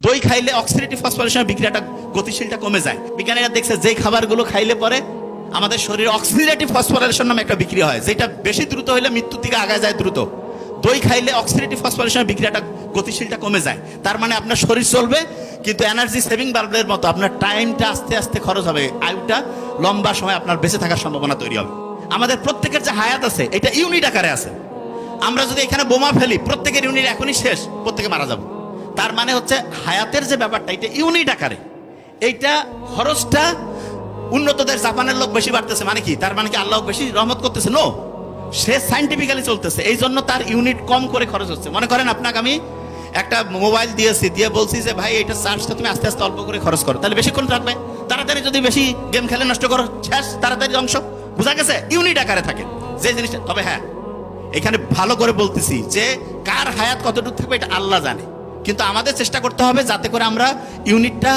দই খাইলে অক্সিডেটিভ ফসফোরিলেশনের বিক্রিয়াটা গতিশীলটা কমে যায়। বিজ্ঞানীরা দেখছে যে খাবারগুলো খাইলে পরে আমাদের শরীরে অক্সিডেটিভ ফসফোরিলেশন নামে একটা বিক্রিয়া হয়, যেটা বেশি দ্রুত হলে মৃত্যুর দিকে আগায় যায় দ্রুত। দই খাইলে অক্সিডেটিভ ফসফোরিলেশনের বিক্রিয়াটা গতিশীলটা কমে যায়। তার মানে আপনার শরীর চলবে, কিন্তু এনার্জি সেভিং বাল্বের মতো আপনার টাইমটা আস্তে আস্তে খরচ হবে, আয়ুটা লম্বা সময় আপনার বেঁচে থাকার সম্ভাবনা তৈরি হবে। আমাদের প্রত্যেকের যে হায়াত আছে এটা ইউনিট আকারে আছে। আমরা যদি এখানে বোমা ফেলি, প্রত্যেকের ইউনিট এখনই শেষ, প্রত্যেকে মারা যাব। তার মানে হচ্ছে হায়াতের যে ব্যাপারটা এটা ইউনিট আকারে। এইটা খরচটা উন্নতদের জাপানের লোক বেশি বাড়তেছে মানে কি? তার মানে কি আল্লাহ বেশি রহমত করতেছে? নো, সে সাইন্টিফিক্যালি চলতেছে, এই জন্য তার ইউনিট কম করে খরচ হচ্ছে। মনে করেন আপনাকে আমি একটা মোবাইল দিয়েছি, দিয়ে বলছি যে ভাই এটা চার্জটা তুমি আস্তে আস্তে অল্প করে খরচ করো, তাহলে বেশিক্ষণ থাকবে। তাড়াতাড়ি যদি বেশি গেম খেলে নষ্ট করো, শেষ, তাড়াতাড়ি অংশ। বোঝা গেছে? ইউনিট আকারে থাকে যে জিনিসটা। তবে হ্যাঁ, এখানে ভালো করে বলতেছি যে কার হায়াত কতটুকু থাকবে এটা আল্লাহ জানে, কিন্তু আমাদের চেষ্টা করতে হবে যাতে করে আমরা ইউনিটটা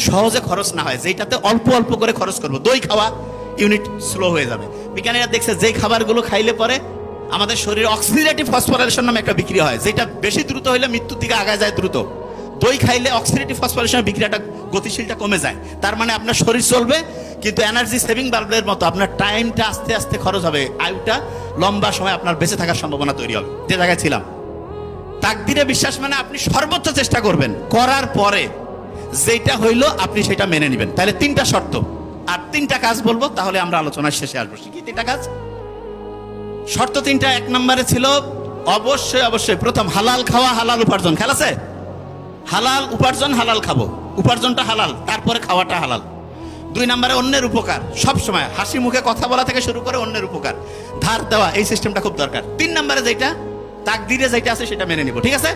সহজে খরচ না হয়, যেটাতে অল্প অল্প করে খরচ করবো। দই খাওয়া ইউনিট স্লো হয়ে যাবে। বিজ্ঞানীরা দেখছে যে খাবারগুলো খাইলে পরে আমাদের শরীরে অক্সিডেটিভ ফসফোরিলেশন নামে একটা বিক্রিয়া হয়, যেটা বেশি দ্রুত হলে মৃত্যুর দিকে আগায় যায় দ্রুত। দই খাইলে অক্সিডেটিভ ফসফোরিলেশনের বিক্রিয়াটা গতিশীলটা কমে যায়। তার মানে আপনার শরীর চলবে, কিন্তু এনার্জি সেভিং বাল্বের মতো আপনার টাইমটা আস্তে আস্তে খরচ হবে, আয়ুটা লম্বা সময় আপনার বেঁচে থাকার সম্ভাবনা তৈরি হবে। যে জায়গায় ছিলাম, তাকদিরে বিশ্বাস মানে আপনি সর্বোচ্চ চেষ্টা করবেন, করার পরে যেটা হইলো আপনি সেটা মেনে নেবেন। তাহলে তিনটা শর্ত আর তিনটা কাজ বলবো, তাহলে আমরা আলোচনার শেষে আসবো। কি তিনটা কাজ? শর্ত তিনটা। এক নম্বরে ছিল অবশ্যই অবশ্যই প্রথম হালাল খাওয়া, হালাল উপার্জন। খেয়াল আছে? হালাল উপার্জন, হালাল খাবো, উপার্জনটা হালাল, তারপরে খাওয়াটা হালাল। দুই নম্বরে অন্যের উপকার, সব সময় হাসি মুখে কথা বলা থেকে শুরু করে অন্যের উপকার, ধার দেওয়া, এই সিস্টেমটা খুব দরকার। তিন নম্বরে যেটা তাকদিরে যেটা আছে সেটা মেনে নিব। ঠিক আছে?